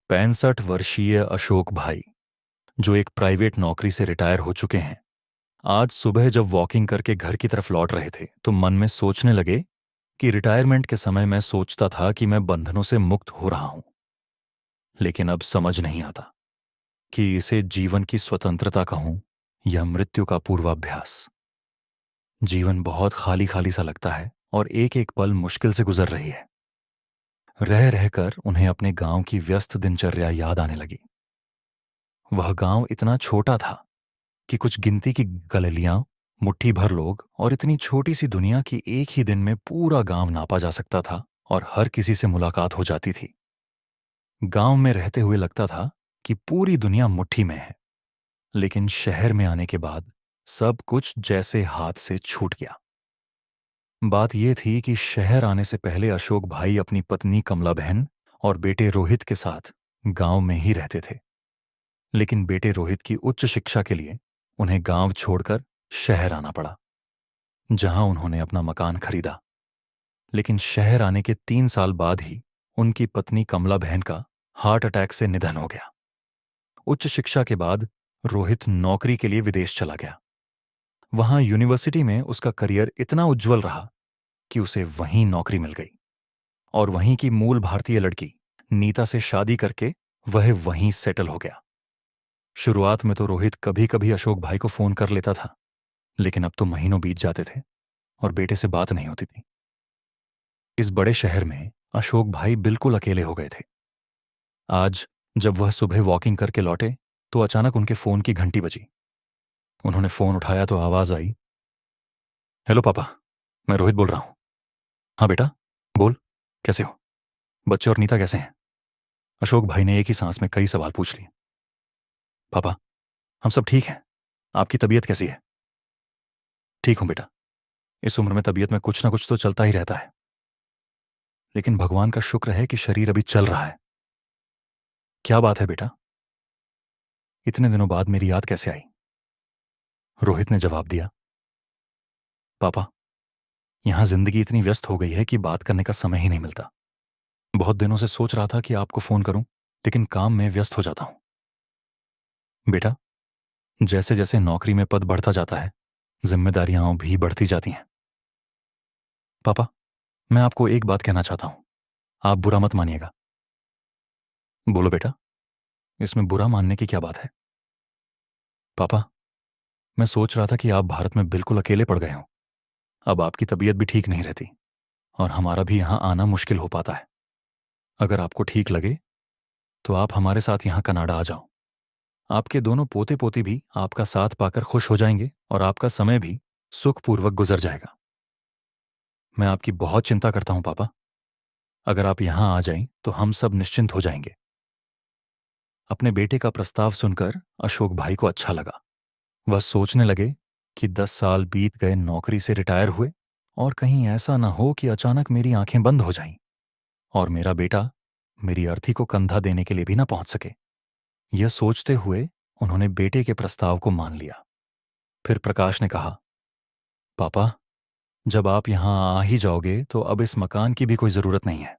65 वर्षीय अशोक भाई, जो एक प्राइवेट नौकरी से रिटायर हो चुके हैं, आज सुबह जब वॉकिंग करके घर की तरफ लौट रहे थे तो मन में सोचने लगे कि रिटायरमेंट के समय मैं सोचता था कि मैं बंधनों से मुक्त हो रहा हूं, लेकिन अब समझ नहीं आता कि इसे जीवन की स्वतंत्रता कहूं या मृत्यु का पूर्वाभ्यास। जीवन बहुत खाली खाली सा लगता है और एक एक पल मुश्किल से गुजर रही है। रह रहकर उन्हें अपने गांव की व्यस्त दिनचर्या याद आने लगी। वह गांव इतना छोटा था कि कुछ गिनती की गलियां, मुट्ठी भर लोग और इतनी छोटी सी दुनिया की एक ही दिन में पूरा गांव नापा जा सकता था और हर किसी से मुलाकात हो जाती थी। गांव में रहते हुए लगता था कि पूरी दुनिया मुट्ठी में है, लेकिन शहर में आने के बाद सब कुछ जैसे हाथ से छूट गया। बात यह थी कि शहर आने से पहले अशोक भाई अपनी पत्नी कमला बहन और बेटे रोहित के साथ गांव में ही रहते थे, लेकिन बेटे रोहित की उच्च शिक्षा के लिए उन्हें गांव छोड़कर शहर आना पड़ा, जहां उन्होंने अपना मकान खरीदा। लेकिन शहर आने के 3 साल बाद ही उनकी पत्नी कमला बहन का हार्ट अटैक से निधन हो गया। उच्च शिक्षा के बाद रोहित नौकरी के लिए विदेश चला गया। वहां यूनिवर्सिटी में उसका करियर इतना उज्जवल रहा कि उसे वहीं नौकरी मिल गई और वहीं की मूल भारतीय लड़की नीता से शादी करके वह वहीं सेटल हो गया। शुरुआत में तो रोहित कभी कभी अशोक भाई को फोन कर लेता था, लेकिन अब तो महीनों बीत जाते थे और बेटे से बात नहीं होती थी। इस बड़े शहर में अशोक भाई बिल्कुल अकेले हो गए थे। आज जब वह सुबह वॉकिंग करके लौटे तो अचानक उनके फोन की घंटी बजी। उन्होंने फोन उठाया तो आवाज आई, हेलो पापा, मैं रोहित बोल रहा हूं। हाँ बेटा, बोल, कैसे हो? बच्चे और नीता कैसे हैं? अशोक भाई ने एक ही सांस में कई सवाल पूछ लिए। पापा, हम सब ठीक हैं। आपकी तबीयत कैसी है? ठीक हूं बेटा, इस उम्र में तबीयत में कुछ ना कुछ तो चलता ही रहता है, लेकिन भगवान का शुक्र है कि शरीर अभी चल रहा है। क्या बात है बेटा? इतने दिनों बाद मेरी याद कैसे आई? रोहित ने जवाब दिया, पापा, यहां जिंदगी इतनी व्यस्त हो गई है कि बात करने का समय ही नहीं मिलता। बहुत दिनों से सोच रहा था कि आपको फोन करूं, लेकिन काम में व्यस्त हो जाता हूं। बेटा, जैसे जैसे नौकरी में पद बढ़ता जाता है, जिम्मेदारियां भी बढ़ती जाती हैं। पापा, मैं आपको एक बात कहना चाहता हूं, आप बुरा मत मानिएगा। बोलो बेटा, इसमें बुरा मानने की क्या बात है? पापा, मैं सोच रहा था कि आप भारत में बिल्कुल अकेले पड़ गए हो। अब आपकी तबीयत भी ठीक नहीं रहती और हमारा भी यहां आना मुश्किल हो पाता है। अगर आपको ठीक लगे तो आप हमारे साथ यहां कनाडा आ जाओ। आपके दोनों पोते पोती भी आपका साथ पाकर खुश हो जाएंगे और आपका समय भी सुखपूर्वक गुजर जाएगा। मैं आपकी बहुत चिंता करता हूं पापा। अगर आप यहां आ जाएं तो हम सब निश्चिंत हो जाएंगे। अपने बेटे का प्रस्ताव सुनकर अशोक भाई को अच्छा लगा। वह सोचने लगे कि 10 साल बीत गए नौकरी से रिटायर हुए और कहीं ऐसा न हो कि अचानक मेरी आंखें बंद हो जाएं और मेरा बेटा मेरी अर्थी को कंधा देने के लिए भी ना पहुंच सके। यह सोचते हुए उन्होंने बेटे के प्रस्ताव को मान लिया। फिर प्रकाश ने कहा, पापा, जब आप यहां आ ही जाओगे तो अब इस मकान की भी कोई जरूरत नहीं है।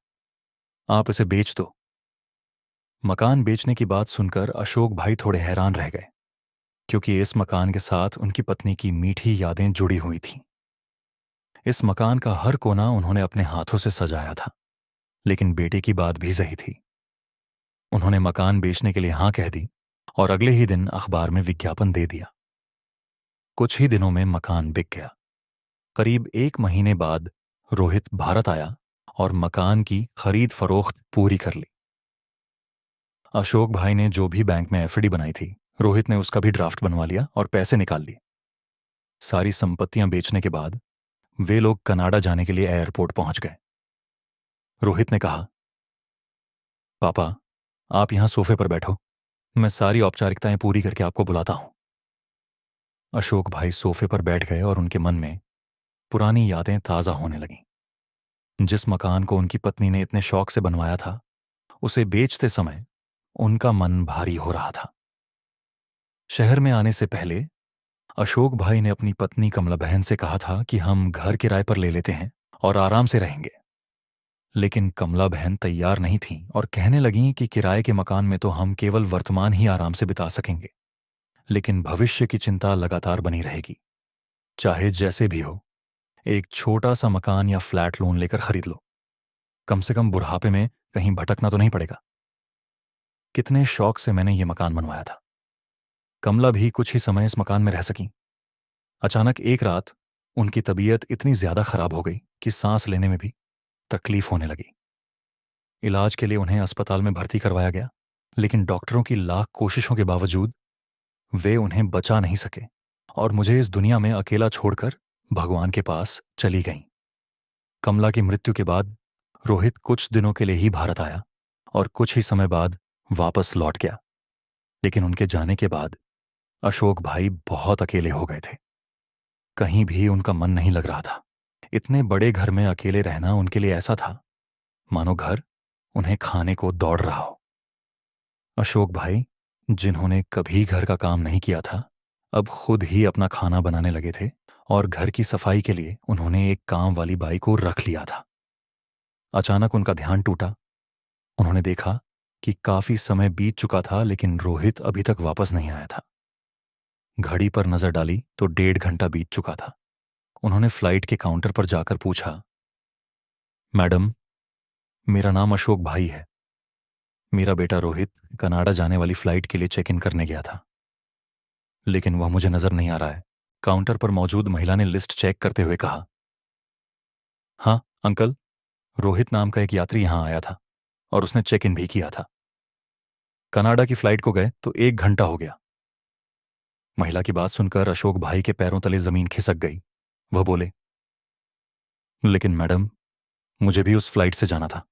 आप इसे बेच दो। मकान बेचने की बात सुनकर अशोक भाई थोड़े हैरान रह गए, क्योंकि इस मकान के साथ उनकी पत्नी की मीठी यादें जुड़ी हुई थीं। इस मकान का हर कोना उन्होंने अपने हाथों से सजाया था, लेकिन बेटे की बात भी सही थी। उन्होंने मकान बेचने के लिए हां कह दी और अगले ही दिन अखबार में विज्ञापन दे दिया। कुछ ही दिनों में मकान बिक गया। करीब 1 महीने बाद रोहित भारत आया और मकान की खरीद फरोख्त पूरी कर ली। अशोक भाई ने जो भी बैंक में एफडी बनाई थी, रोहित ने उसका भी ड्राफ्ट बनवा लिया और पैसे निकाल लिए। सारी संपत्तियां बेचने के बाद वे लोग कनाडा जाने के लिए एयरपोर्ट पहुंच गए। रोहित ने कहा, पापा, आप यहां सोफे पर बैठो, मैं सारी औपचारिकताएं पूरी करके आपको बुलाता हूं। अशोक भाई सोफे पर बैठ गए और उनके मन में पुरानी यादें ताजा होने लगीं। जिस मकान को उनकी पत्नी ने इतने शौक से बनवाया था, उसे बेचते समय उनका मन भारी हो रहा था। शहर में आने से पहले अशोक भाई ने अपनी पत्नी कमला बहन से कहा था कि हम घर किराए पर ले लेते हैं और आराम से रहेंगे। लेकिन कमला बहन तैयार नहीं थीं और कहने लगीं कि किराए के मकान में तो हम केवल वर्तमान ही आराम से बिता सकेंगे, लेकिन भविष्य की चिंता लगातार बनी रहेगी। चाहे जैसे भी हो, एक छोटा सा मकान या फ्लैट लोन लेकर खरीद लो। कम से कम बुढ़ापे में कहीं भटकना तो नहीं पड़ेगा। कितने शौक से मैंने ये मकान बनवाया था। कमला भी कुछ ही समय इस मकान में रह सकी। अचानक एक रात उनकी तबीयत इतनी ज्यादा खराब हो गई कि सांस लेने में भी तकलीफ होने लगी। इलाज के लिए उन्हें अस्पताल में भर्ती करवाया गया, लेकिन डॉक्टरों की लाख कोशिशों के बावजूद वे उन्हें बचा नहीं सके और मुझे इस दुनिया में अकेला छोड़कर भगवान के पास चली गईं। कमला की मृत्यु के बाद रोहित कुछ दिनों के लिए ही भारत आया और कुछ ही समय बाद वापस लौट गया। लेकिन उनके जाने के बाद अशोक भाई बहुत अकेले हो गए थे। कहीं भी उनका मन नहीं लग रहा था। इतने बड़े घर में अकेले रहना उनके लिए ऐसा था मानो घर उन्हें खाने को दौड़ रहा हो। अशोक भाई, जिन्होंने कभी घर का काम नहीं किया था, अब खुद ही अपना खाना बनाने लगे थे और घर की सफाई के लिए उन्होंने एक काम वाली बाई को रख लिया था। अचानक उनका ध्यान टूटा। उन्होंने देखा कि काफी समय बीत चुका था, लेकिन रोहित अभी तक वापस नहीं आया था। घड़ी पर नजर डाली तो 1.5 घंटा बीत चुका था। उन्होंने फ्लाइट के काउंटर पर जाकर पूछा, मैडम, मेरा नाम अशोक भाई है। मेरा बेटा रोहित कनाडा जाने वाली फ्लाइट के लिए चेक इन करने गया था, लेकिन वह मुझे नजर नहीं आ रहा है। काउंटर पर मौजूद महिला ने लिस्ट चेक करते हुए कहा, हाँ अंकल, रोहित नाम का एक यात्री यहां आया था और उसने चेक इन भी किया था। कनाडा की फ्लाइट को गए तो 1 घंटा हो गया। महिला की बात सुनकर अशोक भाई के पैरों तले जमीन खिसक गई। वह बोले, लेकिन मैडम, मुझे भी उस फ्लाइट से जाना था।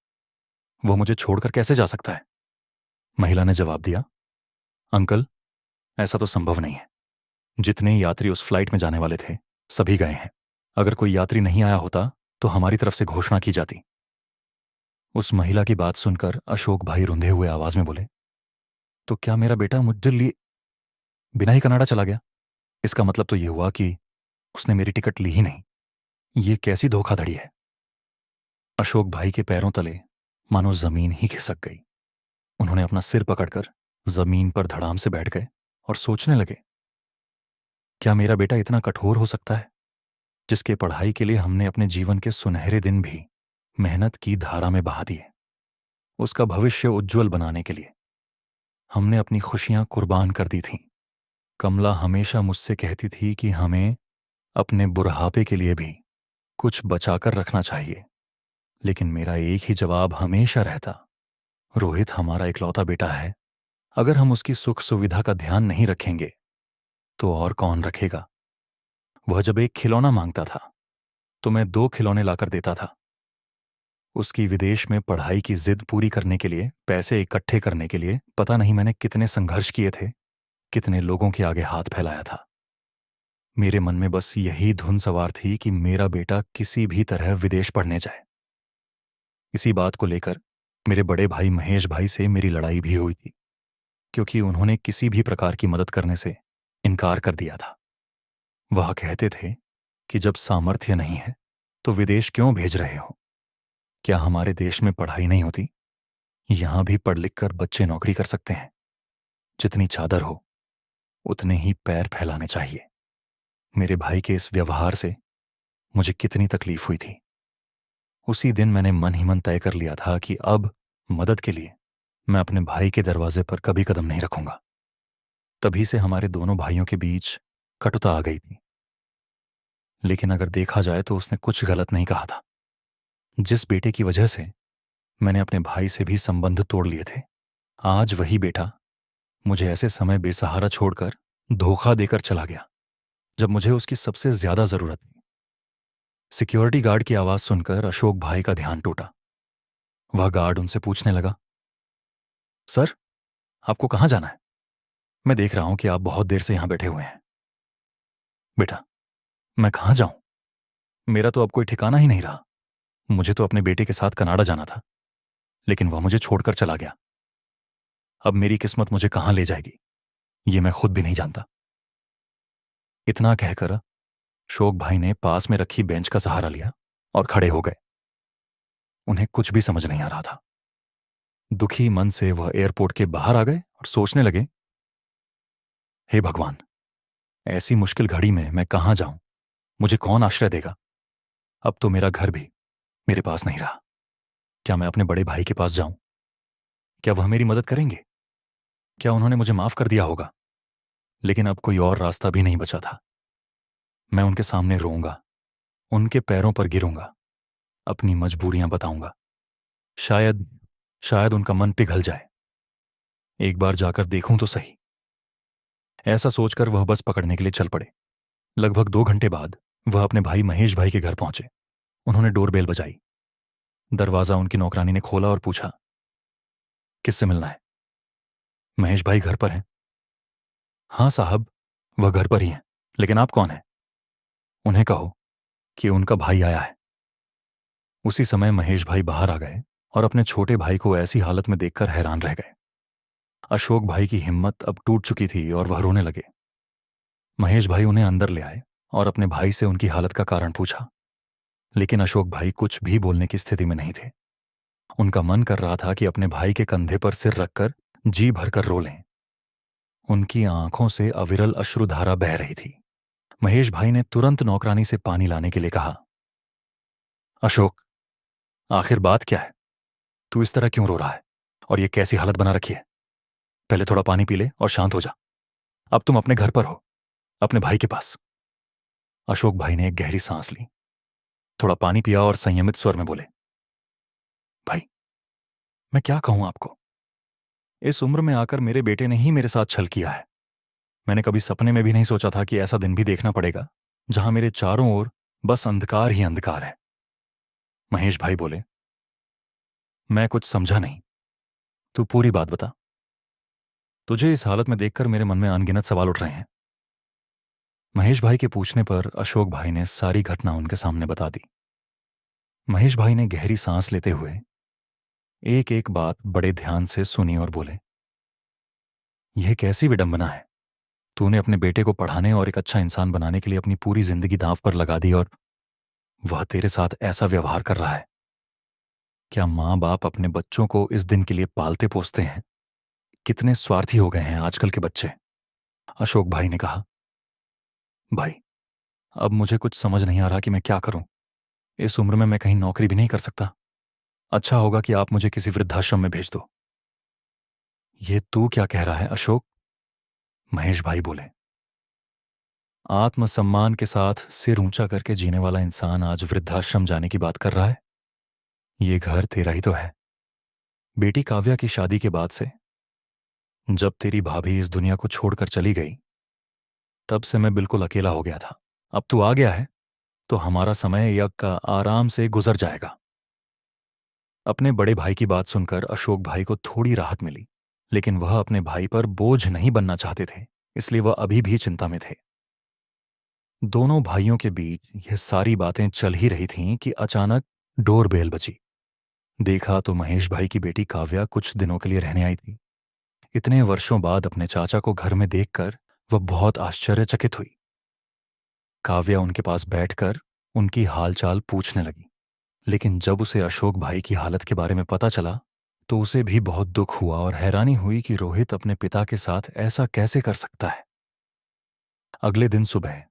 वो मुझे छोड़कर कैसे जा सकता है? महिला ने जवाब दिया, अंकल, ऐसा तो संभव नहीं है। जितने यात्री उस फ्लाइट में जाने वाले थे सभी गए हैं। अगर कोई यात्री नहीं आया होता तो हमारी तरफ से घोषणा की जाती। उस महिला की बात सुनकर अशोक भाई रुंधे हुए आवाज में बोले, तो क्या मेरा बेटा मुझे लिए बिना ही कनाडा चला गया? इसका मतलब तो यह हुआ कि उसने मेरी टिकट ली ही नहीं। ये कैसी धोखाधड़ी है? अशोक भाई के पैरों तले मानो जमीन ही खिसक गई। उन्होंने अपना सिर पकड़कर जमीन पर धड़ाम से बैठ गए और सोचने लगे, क्या मेरा बेटा इतना कठोर हो सकता है, जिसके पढ़ाई के लिए हमने अपने जीवन के सुनहरे दिन भी मेहनत की धारा में बहा दिए। उसका भविष्य उज्जवल बनाने के लिए हमने अपनी खुशियां कुर्बान कर दी थीं। कमला हमेशा मुझसे कहती थी कि हमें अपने बुढ़ापे के लिए भी कुछ बचाकर रखना चाहिए, लेकिन मेरा एक ही जवाब हमेशा रहता, रोहित हमारा इकलौता बेटा है। अगर हम उसकी सुख सुविधा का ध्यान नहीं रखेंगे तो और कौन रखेगा? वह जब एक खिलौना मांगता था तो मैं 2 खिलौने लाकर देता था। उसकी विदेश में पढ़ाई की जिद पूरी करने के लिए, पैसे इकट्ठे करने के लिए पता नहीं मैंने कितने संघर्ष किए थे, कितने लोगों के आगे हाथ फैलाया था। मेरे मन में बस यही धुन सवार थी कि मेरा बेटा किसी भी तरह विदेश पढ़ने जाए। इसी बात को लेकर मेरे बड़े भाई महेश भाई से मेरी लड़ाई भी हुई थी, क्योंकि उन्होंने किसी भी प्रकार की मदद करने से इनकार कर दिया था। वह कहते थे कि जब सामर्थ्य नहीं है तो विदेश क्यों भेज रहे हो? क्या हमारे देश में पढ़ाई नहीं होती? यहां भी पढ़ लिख कर बच्चे नौकरी कर सकते हैं। जितनी चादर हो उतने ही पैर फैलाने चाहिए। मेरे भाई के इस व्यवहार से मुझे कितनी तकलीफ हुई थी। उसी दिन मैंने मन ही मन तय कर लिया था कि अब मदद के लिए मैं अपने भाई के दरवाजे पर कभी कदम नहीं रखूंगा। तभी से हमारे दोनों भाइयों के बीच कटुता आ गई थी। लेकिन अगर देखा जाए तो उसने कुछ गलत नहीं कहा था। जिस बेटे की वजह से मैंने अपने भाई से भी संबंध तोड़ लिए थे, आज वही बेटा मुझे ऐसे समय बेसहारा छोड़कर धोखा देकर चला गया जब मुझे उसकी सबसे ज्यादा जरूरत थी। सिक्योरिटी गार्ड की आवाज सुनकर अशोक भाई का ध्यान टूटा। वह गार्ड उनसे पूछने लगा, सर, आपको कहां जाना है? मैं देख रहा हूं कि आप बहुत देर से यहां बैठे हुए हैं। बेटा, मैं कहां जाऊं? मेरा तो अब कोई ठिकाना ही नहीं रहा। मुझे तो अपने बेटे के साथ कनाडा जाना था, लेकिन वह मुझे छोड़कर चला गया। अब मेरी किस्मत मुझे कहां ले जाएगी, ये मैं खुद भी नहीं जानता। इतना कहकर शोक भाई ने पास में रखी बेंच का सहारा लिया और खड़े हो गए। उन्हें कुछ भी समझ नहीं आ रहा था। दुखी मन से वह एयरपोर्ट के बाहर आ गए और सोचने लगे, हे भगवान, ऐसी मुश्किल घड़ी में मैं कहाँ जाऊं? मुझे कौन आश्रय देगा? अब तो मेरा घर भी मेरे पास नहीं रहा। क्या मैं अपने बड़े भाई के पास जाऊं? क्या वह मेरी मदद करेंगे? क्या उन्होंने मुझे माफ कर दिया होगा? लेकिन अब कोई और रास्ता भी नहीं बचा था। मैं उनके सामने रोऊंगा, उनके पैरों पर गिरूंगा, अपनी मजबूरियां बताऊंगा। शायद शायद उनका मन पिघल जाए। एक बार जाकर देखूं तो सही। ऐसा सोचकर वह बस पकड़ने के लिए चल पड़े। लगभग 2 घंटे बाद वह अपने भाई महेश भाई के घर पहुंचे। उन्होंने डोरबेल बजाई। दरवाजा उनकी नौकरानी ने खोला और पूछा, किससे मिलना है? महेश भाई घर पर हैं? हाँ साहब, वह घर पर ही हैं। लेकिन आप कौन हैं? उन्हें कहो कि उनका भाई आया है। उसी समय महेश भाई बाहर आ गए और अपने छोटे भाई को ऐसी हालत में देखकर हैरान रह गए। अशोक भाई की हिम्मत अब टूट चुकी थी और वह रोने लगे। महेश भाई उन्हें अंदर ले आए और अपने भाई से उनकी हालत का कारण पूछा। लेकिन अशोक भाई कुछ भी बोलने की स्थिति में नहीं थे। उनका मन कर रहा था कि अपने भाई के कंधे पर सिर रखकर जी भरकर रो लें। उनकी आंखों से अविरल अश्रुधारा बह रही थी। महेश भाई ने तुरंत नौकरानी से पानी लाने के लिए कहा। अशोक, आखिर बात क्या है? तू इस तरह क्यों रो रहा है और ये कैसी हालत बना रखी है? पहले थोड़ा पानी पी ले और शांत हो जा। अब तुम अपने घर पर हो, अपने भाई के पास। अशोक भाई ने एक गहरी सांस ली, थोड़ा पानी पिया और संयमित स्वर में बोले, भाई, मैं क्या कहूं आपको? इस उम्र में आकर मेरे बेटे ने ही मेरे साथ छल किया है। मैंने कभी सपने में भी नहीं सोचा था कि ऐसा दिन भी देखना पड़ेगा जहां मेरे चारों ओर बस अंधकार ही अंधकार है। महेश भाई बोले, मैं कुछ समझा नहीं, तू पूरी बात बता। तुझे इस हालत में देखकर मेरे मन में अनगिनत सवाल उठ रहे हैं। महेश भाई के पूछने पर अशोक भाई ने सारी घटना उनके सामने बता दी। महेश भाई ने गहरी सांस लेते हुए एक एक बात बड़े ध्यान से सुनी और बोले, यह कैसी विडंबना है? तूने अपने बेटे को पढ़ाने और एक अच्छा इंसान बनाने के लिए अपनी पूरी जिंदगी दांव पर लगा दी और वह तेरे साथ ऐसा व्यवहार कर रहा है। क्या माँ बाप अपने बच्चों को इस दिन के लिए पालते पोसते हैं? कितने स्वार्थी हो गए हैं आजकल के बच्चे। अशोक भाई ने कहा, भाई, अब मुझे कुछ समझ नहीं आ रहा कि मैं क्या करूं। इस उम्र में मैं कहीं नौकरी भी नहीं कर सकता। अच्छा होगा कि आप मुझे किसी वृद्धाश्रम में भेज दो। ये तू क्या कह रहा है अशोक? महेश भाई बोले, आत्मसम्मान के साथ सिर ऊंचा करके जीने वाला इंसान आज वृद्धाश्रम जाने की बात कर रहा है? ये घर तेरा ही तो है। बेटी काव्या की शादी के बाद से, जब तेरी भाभी इस दुनिया को छोड़कर चली गई, तब से मैं बिल्कुल अकेला हो गया था। अब तू आ गया है तो हमारा समय यज्ञ का आराम से गुजर जाएगा। अपने बड़े भाई की बात सुनकर अशोक भाई को थोड़ी राहत मिली, लेकिन वह अपने भाई पर बोझ नहीं बनना चाहते थे, इसलिए वह अभी भी चिंता में थे। दोनों भाइयों के बीच यह सारी बातें चल ही रही थीं कि अचानक डोरबेल बजी। देखा तो महेश भाई की बेटी काव्या कुछ दिनों के लिए रहने आई थी। इतने वर्षों बाद अपने चाचा को घर में देखकर वह बहुत आश्चर्यचकित हुई। काव्या उनके पास बैठकर उनकी हालचाल पूछने लगी। लेकिन जब उसे अशोक भाई की हालत के बारे में पता चला तो उसे भी बहुत दुख हुआ और हैरानी हुई कि रोहित अपने पिता के साथ ऐसा कैसे कर सकता है। अगले दिन सुबह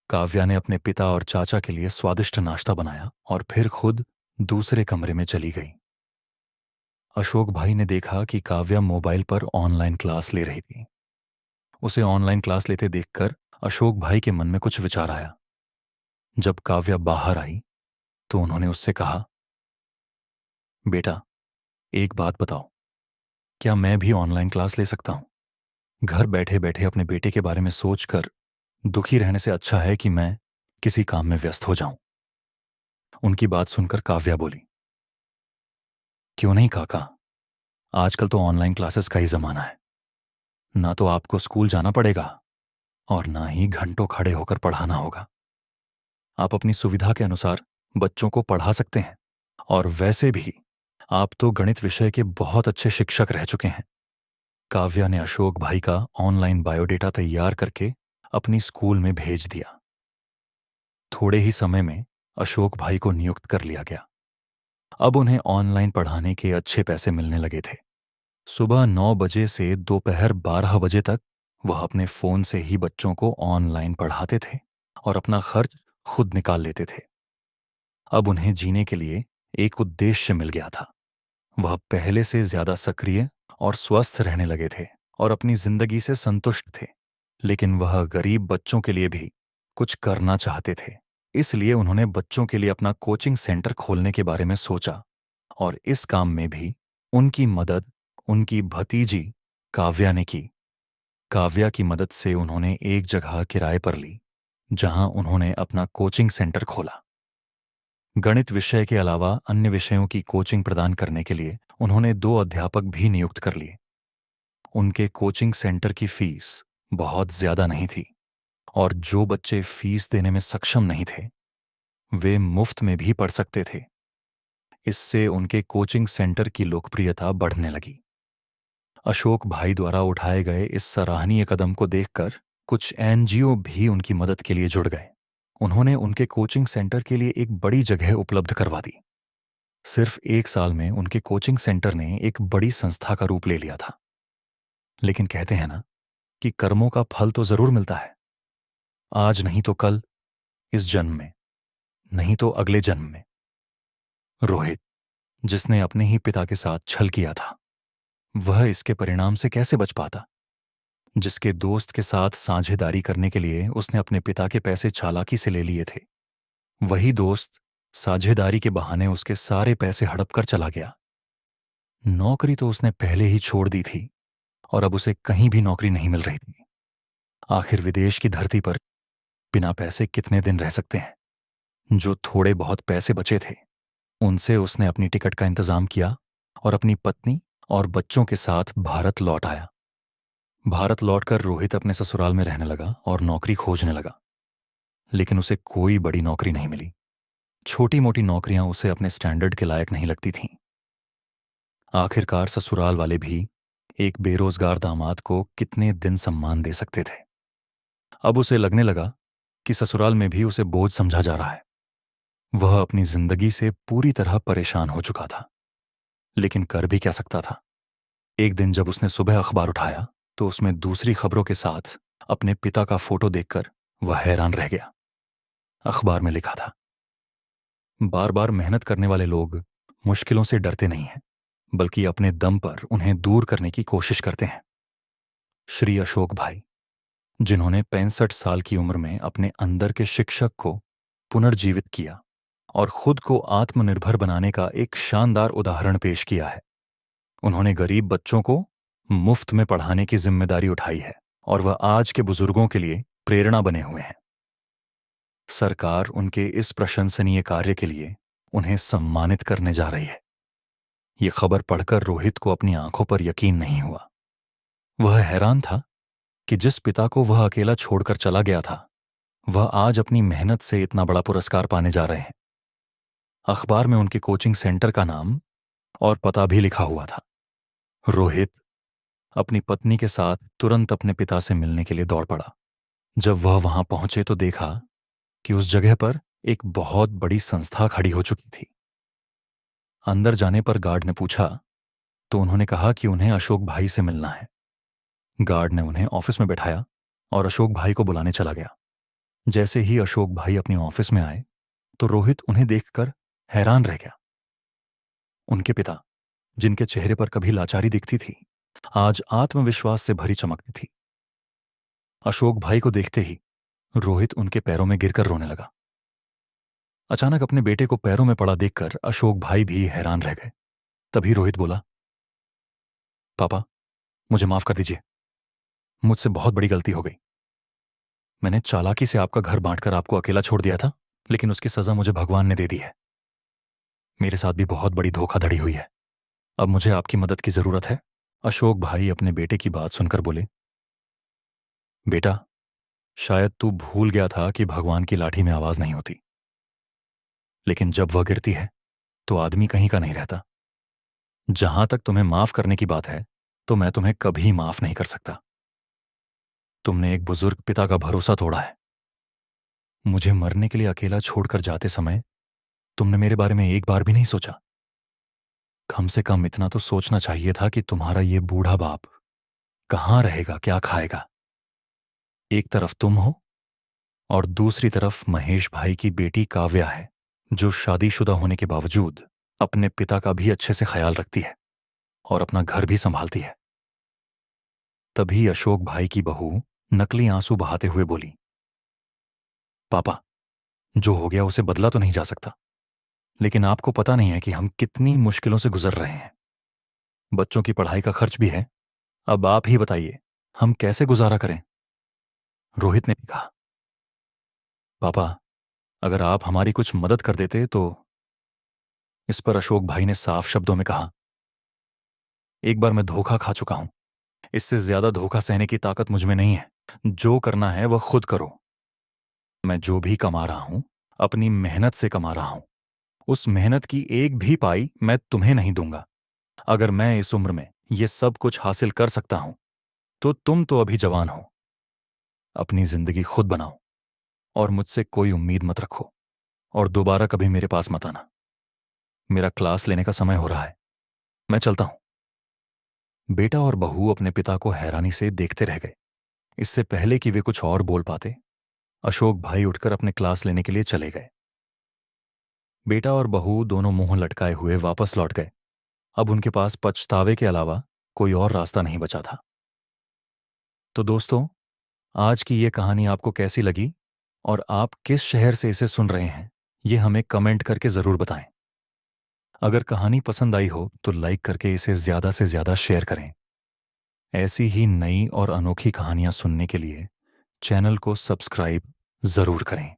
काव्या ने अपने पिता और चाचा के लिए स्वादिष्ट नाश्ता बनाया और फिर खुद दूसरे कमरे में चली गई। अशोक भाई ने देखा कि काव्या मोबाइल पर ऑनलाइन क्लास ले रही थी। उसे ऑनलाइन क्लास लेते देखकर अशोक भाई के मन में कुछ विचार आया। जब काव्या बाहर आई तो उन्होंने उससे कहा, बेटा, एक बात बताओ, क्या मैं भी ऑनलाइन क्लास ले सकता हूं? घर बैठे बैठे अपने बेटे के बारे में सोचकर दुखी रहने से अच्छा है कि मैं किसी काम में व्यस्त हो जाऊं। उनकी बात सुनकर काव्या बोली, क्यों नहीं काका, आजकल तो ऑनलाइन क्लासेस का ही जमाना है। ना तो आपको स्कूल जाना पड़ेगा और ना ही घंटों खड़े होकर पढ़ाना होगा। आप अपनी सुविधा के अनुसार बच्चों को पढ़ा सकते हैं और वैसे भी आप तो गणित विषय के बहुत अच्छे शिक्षक रह चुके हैं। काव्या ने अशोक भाई का ऑनलाइन बायोडेटा तैयार करके अपनी स्कूल में भेज दिया। थोड़े ही समय में अशोक भाई को नियुक्त कर लिया गया। अब उन्हें ऑनलाइन पढ़ाने के अच्छे पैसे मिलने लगे थे। सुबह 9 बजे से दोपहर 12 बजे तक वह अपने फोन से ही बच्चों को ऑनलाइन पढ़ाते थे और अपना खर्च खुद निकाल लेते थे। अब उन्हें जीने के लिए एक उद्देश्य मिल गया था। वह पहले से ज्यादा सक्रिय और स्वस्थ रहने लगे थे और अपनी जिंदगी से संतुष्ट थे। लेकिन वह गरीब बच्चों के लिए भी कुछ करना चाहते थे। इसलिए उन्होंने बच्चों के लिए अपना कोचिंग सेंटर खोलने के बारे में सोचा और इस काम में भी उनकी मदद उनकी भतीजी काव्या ने की। काव्या की मदद से उन्होंने एक जगह किराए पर ली जहां उन्होंने अपना कोचिंग सेंटर खोला। गणित विषय के अलावा अन्य विषयों की कोचिंग प्रदान करने के लिए उन्होंने 2 अध्यापक भी नियुक्त कर लिए। उनके कोचिंग सेंटर की फीस बहुत ज्यादा नहीं थी और जो बच्चे फीस देने में सक्षम नहीं थे वे मुफ्त में भी पढ़ सकते थे। इससे उनके कोचिंग सेंटर की लोकप्रियता बढ़ने लगी। अशोक भाई द्वारा उठाए गए इस सराहनीय कदम को देखकर कुछ एनजीओ भी उनकी मदद के लिए जुड़ गए। उन्होंने उनके कोचिंग सेंटर के लिए एक बड़ी जगह उपलब्ध करवा दी। सिर्फ 1 साल में उनके कोचिंग सेंटर ने एक बड़ी संस्था का रूप ले लिया था। लेकिन कहते हैं ना कि कर्मों का फल तो जरूर मिलता है। आज नहीं तो कल, इस जन्म में नहीं तो अगले जन्म में। रोहित, जिसने अपने ही पिता के साथ छल किया था, वह इसके परिणाम से कैसे बच पाता? जिसके दोस्त के साथ साझेदारी करने के लिए उसने अपने पिता के पैसे चालाकी से ले लिए थे, वही दोस्त साझेदारी के बहाने उसके सारे पैसे हड़प कर चला गया। नौकरी तो उसने पहले ही छोड़ दी थी और अब उसे कहीं भी नौकरी नहीं मिल रही थी। आखिर विदेश की धरती पर बिना पैसे कितने दिन रह सकते हैं? जो थोड़े बहुत पैसे बचे थे उनसे उसने अपनी टिकट का इंतजाम किया और अपनी पत्नी और बच्चों के साथ भारत लौट आया। भारत लौटकर रोहित अपने ससुराल में रहने लगा और नौकरी खोजने लगा। लेकिन उसे कोई बड़ी नौकरी नहीं मिली। छोटी मोटी नौकरियां उसे अपने स्टैंडर्ड के लायक नहीं लगती थीं। आखिरकार ससुराल वाले भी एक बेरोजगार दामाद को कितने दिन सम्मान दे सकते थे। अब उसे लगने लगा कि ससुराल में भी उसे बोझ समझा जा रहा है। वह अपनी जिंदगी से पूरी तरह परेशान हो चुका था। लेकिन कर भी क्या सकता था? एक दिन जब उसने सुबह अखबार उठाया तो उसमें दूसरी खबरों के साथ अपने पिता का फोटो देखकर वह हैरान रह गया। अखबार में लिखा था, बार बार मेहनत करने वाले लोग मुश्किलों से डरते नहीं हैं, बल्कि अपने दम पर उन्हें दूर करने की कोशिश करते हैं। श्री अशोक भाई, जिन्होंने 65 साल की उम्र में अपने अंदर के शिक्षक को पुनर्जीवित किया और खुद को आत्मनिर्भर बनाने का एक शानदार उदाहरण पेश किया है। उन्होंने गरीब बच्चों को मुफ्त में पढ़ाने की जिम्मेदारी उठाई है और वह आज के बुजुर्गों के लिए प्रेरणा बने हुए हैं। सरकार उनके इस प्रशंसनीय कार्य के लिए उन्हें सम्मानित करने जा रही है। यह खबर पढ़कर रोहित को अपनी आंखों पर यकीन नहीं हुआ। वह हैरान था कि जिस पिता को वह अकेला छोड़कर चला गया था वह आज अपनी मेहनत से इतना बड़ा पुरस्कार पाने जा रहे हैं। अखबार में उनके कोचिंग सेंटर का नाम और पता भी लिखा हुआ था। रोहित अपनी पत्नी के साथ तुरंत अपने पिता से मिलने के लिए दौड़ पड़ा। जब वह वहां पहुंचे तो देखा कि उस जगह पर एक बहुत बड़ी संस्था खड़ी हो चुकी थी। अंदर जाने पर गार्ड ने पूछा तो उन्होंने कहा कि उन्हें अशोक भाई से मिलना है। गार्ड ने उन्हें ऑफिस में बैठाया और अशोक भाई को बुलाने चला गया। जैसे ही अशोक भाई अपनी ऑफिस में आए तो रोहित उन्हें देखकर हैरान रह गया। उनके पिता, जिनके चेहरे पर कभी लाचारी दिखती थी, आज आत्मविश्वास से भरी चमकती थी। अशोक भाई को देखते ही रोहित उनके पैरों में गिरकर रोने लगा। अचानक अपने बेटे को पैरों में पड़ा देखकर अशोक भाई भी हैरान रह गए। तभी रोहित बोला, पापा, मुझे माफ कर दीजिए। मुझसे बहुत बड़ी गलती हो गई। मैंने चालाकी से आपका घर बांटकर आपको अकेला छोड़ दिया था, लेकिन उसकी सजा मुझे भगवान ने दे दी है। मेरे साथ भी बहुत बड़ी धोखाधड़ी हुई है। अब मुझे आपकी मदद की जरूरत है। अशोक भाई अपने बेटे की बात सुनकर बोले, बेटा, शायद तू भूल गया था कि भगवान की लाठी में आवाज नहीं होती, लेकिन जब वह गिरती है तो आदमी कहीं का नहीं रहता। जहां तक तुम्हें माफ करने की बात है तो मैं तुम्हें कभी माफ नहीं कर सकता। तुमने एक बुजुर्ग पिता का भरोसा तोड़ा है। मुझे मरने के लिए अकेला छोड़कर जाते समय तुमने मेरे बारे में एक बार भी नहीं सोचा। कम से कम इतना तो सोचना चाहिए था कि तुम्हारा ये बूढ़ा बाप कहाँ रहेगा, क्या खाएगा। एक तरफ तुम हो और दूसरी तरफ महेश भाई की बेटी काव्या है, जो शादीशुदा होने के बावजूद अपने पिता का भी अच्छे से ख्याल रखती है और अपना घर भी संभालती है। तभी अशोक भाई की बहू नकली आंसू बहाते हुए बोली, पापा, जो हो गया उसे बदला तो नहीं जा सकता, लेकिन आपको पता नहीं है कि हम कितनी मुश्किलों से गुजर रहे हैं। बच्चों की पढ़ाई का खर्च भी है। अब आप ही बताइए, हम कैसे गुजारा करें। रोहित ने भी कहा, पापा, अगर आप हमारी कुछ मदद कर देते तो। इस पर अशोक भाई ने साफ शब्दों में कहा, एक बार मैं धोखा खा चुका हूं। इससे ज्यादा धोखा सहने की ताकत मुझ में नहीं है। जो करना है वह खुद करो। मैं जो भी कमा रहा हूं, अपनी मेहनत से कमा रहा हूं। उस मेहनत की एक भी पाई मैं तुम्हें नहीं दूंगा। अगर मैं इस उम्र में ये सब कुछ हासिल कर सकता हूं, तो तुम तो अभी जवान हो। अपनी जिंदगी खुद बनाओ और मुझसे कोई उम्मीद मत रखो, और दोबारा कभी मेरे पास मत आना। मेरा क्लास लेने का समय हो रहा है, मैं चलता हूं। बेटा और बहू अपने पिता को हैरानी से देखते रह गए। इससे पहले कि वे कुछ और बोल पाते, अशोक भाई उठकर अपने क्लास लेने के लिए चले गए। बेटा और बहू दोनों मुंह लटकाए हुए वापस लौट गए। अब उनके पास पछतावे के अलावा कोई और रास्ता नहीं बचा था। तो दोस्तों, आज की ये कहानी आपको कैसी लगी और आप किस शहर से इसे सुन रहे हैं, ये हमें कमेंट करके जरूर बताएं। अगर कहानी पसंद आई हो तो लाइक करके इसे ज्यादा से ज्यादा शेयर करें। ऐसी ही नई और अनोखी कहानियां सुनने के लिए चैनल को सब्सक्राइब जरूर करें।